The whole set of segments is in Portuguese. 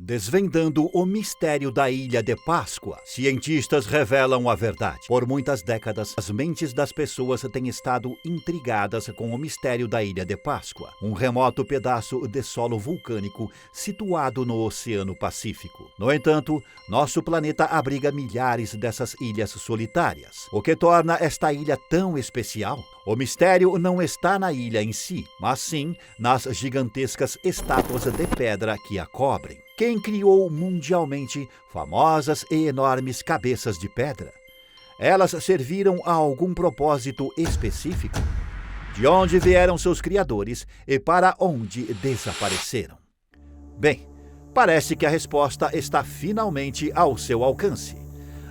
Desvendando o mistério da Ilha de Páscoa, cientistas revelam a verdade. Por muitas décadas, as mentes das pessoas têm estado intrigadas com o mistério da Ilha de Páscoa, um remoto pedaço de solo vulcânico situado no Oceano Pacífico. No entanto, nosso planeta abriga milhares dessas ilhas solitárias. O que torna esta ilha tão especial? O mistério não está na ilha em si, mas sim nas gigantescas estátuas de pedra que a cobrem. Quem criou mundialmente famosas e enormes cabeças de pedra? Elas serviram a algum propósito específico? De onde vieram seus criadores e para onde desapareceram? Bem, parece que a resposta está finalmente ao seu alcance.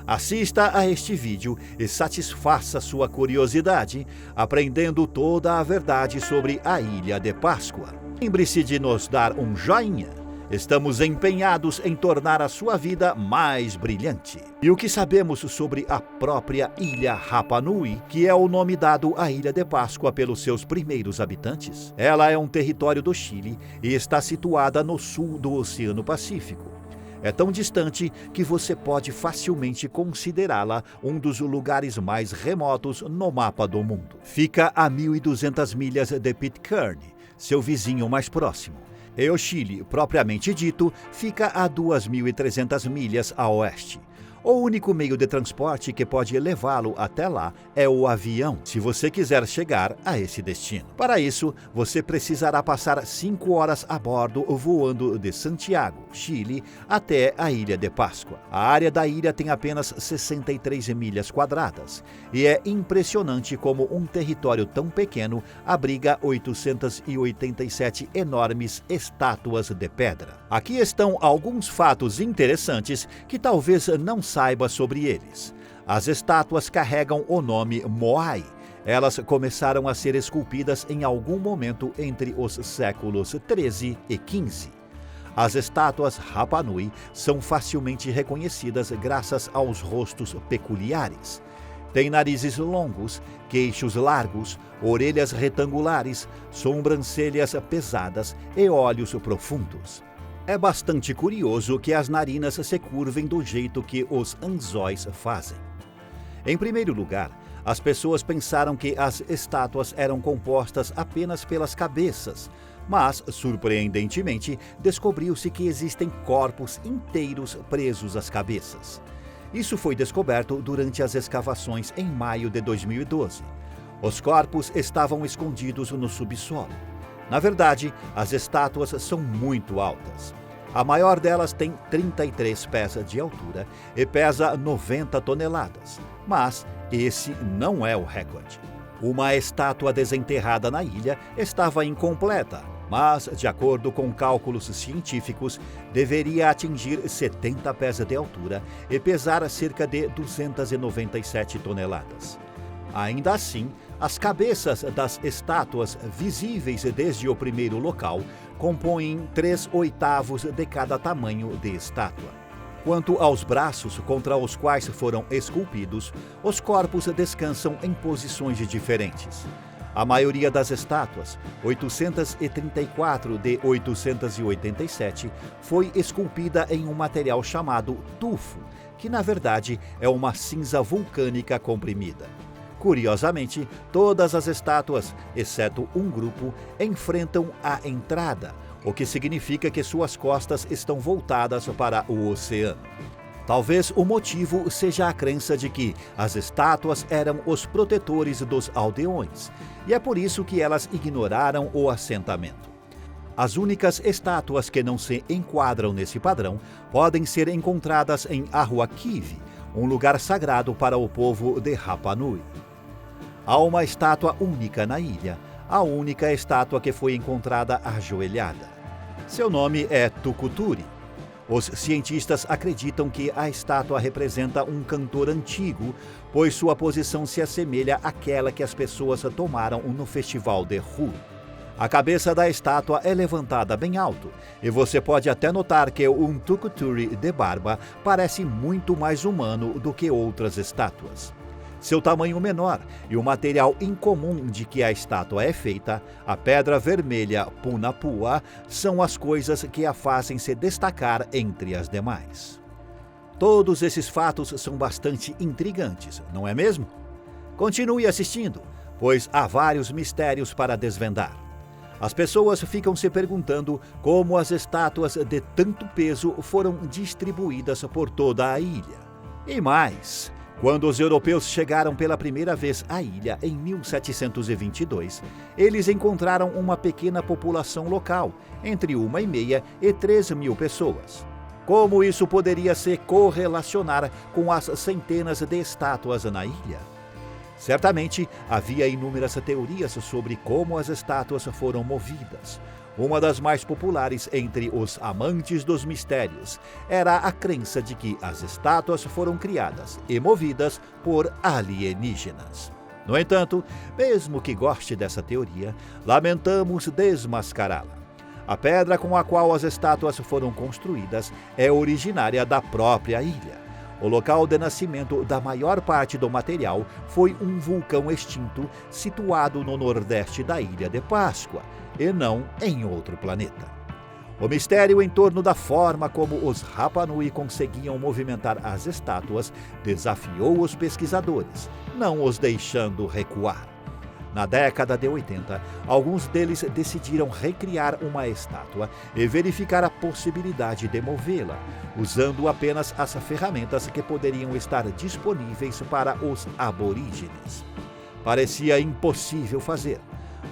Assista a este vídeo e satisfaça sua curiosidade, aprendendo toda a verdade sobre a Ilha de Páscoa. Lembre-se de nos dar um joinha. Estamos empenhados em tornar a sua vida mais brilhante. E o que sabemos sobre a própria Ilha Rapa Nui, que é o nome dado à Ilha de Páscoa pelos seus primeiros habitantes? Ela é um território do Chile e está situada no sul do Oceano Pacífico. É tão distante que você pode facilmente considerá-la um dos lugares mais remotos no mapa do mundo. Fica a 1.200 milhas de Pitcairn, seu vizinho mais próximo. E o Chile, propriamente dito, fica a 2.300 milhas a oeste. O único meio de transporte que pode levá-lo até lá é o avião, se você quiser chegar a esse destino. Para isso, você precisará passar 5 horas a bordo voando de Santiago, Chile, até a Ilha de Páscoa. A área da ilha tem apenas 63 milhas quadradas e é impressionante como um território tão pequeno abriga 887 enormes estátuas de pedra. Aqui estão alguns fatos interessantes que talvez não saiba sobre eles. As estátuas carregam o nome Moai. Elas começaram a ser esculpidas em algum momento entre os séculos 13 e 15. As estátuas Rapa Nui são facilmente reconhecidas graças aos rostos peculiares. Tem narizes longos, queixos largos, orelhas retangulares, sobrancelhas pesadas e olhos profundos. É bastante curioso que as narinas se curvem do jeito que os anzóis fazem. Em primeiro lugar, as pessoas pensaram que as estátuas eram compostas apenas pelas cabeças, mas, surpreendentemente, descobriu-se que existem corpos inteiros presos às cabeças. Isso foi descoberto durante as escavações em maio de 2012. Os corpos estavam escondidos no subsolo. Na verdade, as estátuas são muito altas. A maior delas tem 33 pés de altura e pesa 90 toneladas. Mas esse não é o recorde. Uma estátua desenterrada na ilha estava incompleta, mas, de acordo com cálculos científicos, deveria atingir 70 pés de altura e pesar cerca de 297 toneladas. Ainda assim, as cabeças das estátuas visíveis desde o primeiro local compõem 3/8 de cada tamanho de estátua. Quanto aos braços contra os quais foram esculpidos, os corpos descansam em posições diferentes. A maioria das estátuas, 834 de 887, foi esculpida em um material chamado tufo, que na verdade é uma cinza vulcânica comprimida. Curiosamente, todas as estátuas, exceto um grupo, enfrentam a entrada, o que significa que suas costas estão voltadas para o oceano. Talvez o motivo seja a crença de que as estátuas eram os protetores dos aldeões, e é por isso que elas ignoraram o assentamento. As únicas estátuas que não se enquadram nesse padrão podem ser encontradas em Ahuaquive, um lugar sagrado para o povo de Rapa Nui. Há uma estátua única na ilha, a única estátua que foi encontrada ajoelhada. Seu nome é Tucuturi. Os cientistas acreditam que a estátua representa um cantor antigo, pois sua posição se assemelha àquela que as pessoas tomaram no festival de Hu. A cabeça da estátua é levantada bem alto, e você pode até notar que um Tucuturi de barba parece muito mais humano do que outras estátuas. Seu tamanho menor e o material incomum de que a estátua é feita, a pedra vermelha Punapua, são as coisas que a fazem se destacar entre as demais. Todos esses fatos são bastante intrigantes, não é mesmo? Continue assistindo, pois há vários mistérios para desvendar. As pessoas ficam se perguntando como as estátuas de tanto peso foram distribuídas por toda a ilha. E mais, quando os europeus chegaram pela primeira vez à ilha em 1722, eles encontraram uma pequena população local, entre 1,5 e 3 mil pessoas. Como isso poderia se correlacionar com as centenas de estátuas na ilha? Certamente havia inúmeras teorias sobre como as estátuas foram movidas. Uma das mais populares entre os amantes dos mistérios era a crença de que as estátuas foram criadas e movidas por alienígenas. No entanto, mesmo que goste dessa teoria, lamentamos desmascará-la. A pedra com a qual as estátuas foram construídas é originária da própria ilha. O local de nascimento da maior parte do material foi um vulcão extinto situado no nordeste da Ilha de Páscoa, e não em outro planeta. O mistério em torno da forma como os Rapa Nui conseguiam movimentar as estátuas desafiou os pesquisadores, não os deixando recuar. Na década de 80, alguns deles decidiram recriar uma estátua e verificar a possibilidade de movê-la, usando apenas as ferramentas que poderiam estar disponíveis para os aborígenes. Parecia impossível fazer,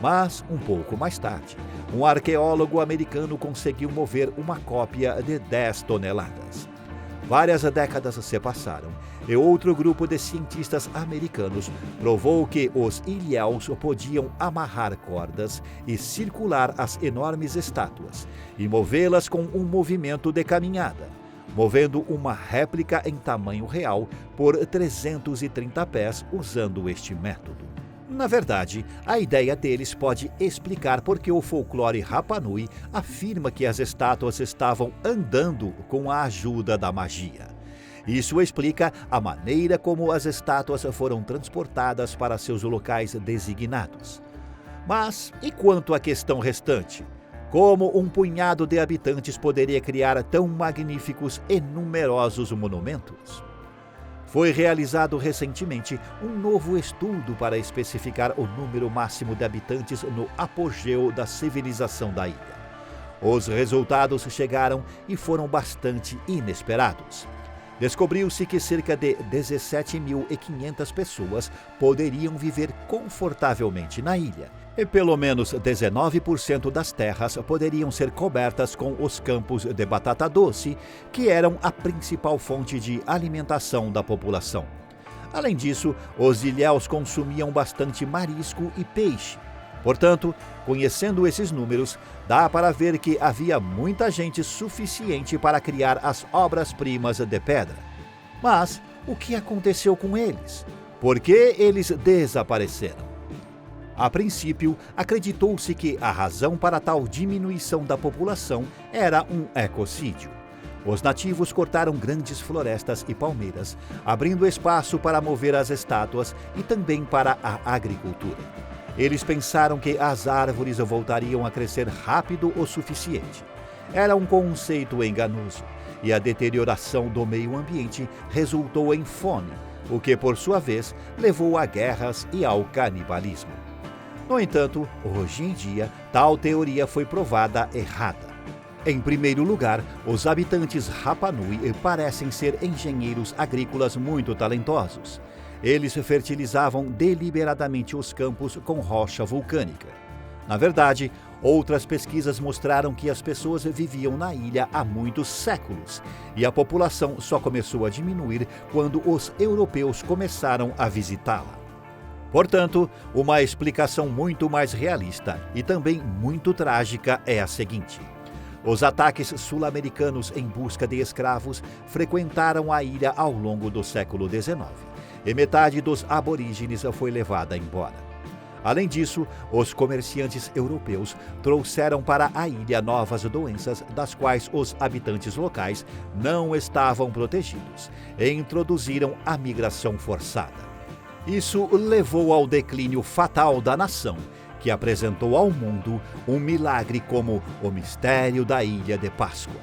mas um pouco mais tarde, um arqueólogo americano conseguiu mover uma cópia de 10 toneladas. Várias décadas se passaram e outro grupo de cientistas americanos provou que os ilhéus podiam amarrar cordas e circular as enormes estátuas e movê-las com um movimento de caminhada, movendo uma réplica em tamanho real por 330 pés usando este método. Na verdade, a ideia deles pode explicar por que o folclore Rapa Nui afirma que as estátuas estavam andando com a ajuda da magia. Isso explica a maneira como as estátuas foram transportadas para seus locais designados. Mas e quanto à questão restante? Como um punhado de habitantes poderia criar tão magníficos e numerosos monumentos? Foi realizado recentemente um novo estudo para especificar o número máximo de habitantes no apogeu da civilização da ilha. Os resultados chegaram e foram bastante inesperados. Descobriu-se que cerca de 17.500 pessoas poderiam viver confortavelmente na ilha, e pelo menos 19% das terras poderiam ser cobertas com os campos de batata doce, que eram a principal fonte de alimentação da população. Além disso, os ilhéus consumiam bastante marisco e peixe. Portanto, conhecendo esses números, dá para ver que havia muita gente suficiente para criar as obras-primas de pedra. Mas o que aconteceu com eles? Por que eles desapareceram? A princípio, acreditou-se que a razão para tal diminuição da população era um ecocídio. Os nativos cortaram grandes florestas e palmeiras, abrindo espaço para mover as estátuas e também para a agricultura. Eles pensaram que as árvores voltariam a crescer rápido o suficiente. Era um conceito enganoso, e a deterioração do meio ambiente resultou em fome, o que, por sua vez, levou a guerras e ao canibalismo. No entanto, hoje em dia, tal teoria foi provada errada. Em primeiro lugar, os habitantes Rapa Nui parecem ser engenheiros agrícolas muito talentosos. Eles fertilizavam deliberadamente os campos com rocha vulcânica. Na verdade, outras pesquisas mostraram que as pessoas viviam na ilha há muitos séculos e a população só começou a diminuir quando os europeus começaram a visitá-la. Portanto, uma explicação muito mais realista e também muito trágica é a seguinte: os ataques sul-americanos em busca de escravos frequentaram a ilha ao longo do século XIX. E metade dos aborígenes foi levada embora. Além disso, os comerciantes europeus trouxeram para a ilha novas doenças das quais os habitantes locais não estavam protegidos e introduziram a migração forçada. Isso levou ao declínio fatal da nação, que apresentou ao mundo um milagre como o mistério da Ilha de Páscoa.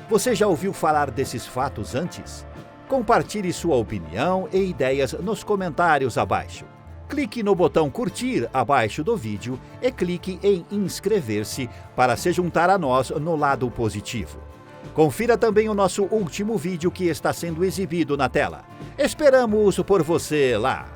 Você já ouviu falar desses fatos antes? Compartilhe sua opinião e ideias nos comentários abaixo. Clique no botão curtir abaixo do vídeo e clique em inscrever-se para se juntar a nós no lado positivo. Confira também o nosso último vídeo que está sendo exibido na tela. Esperamos por você lá!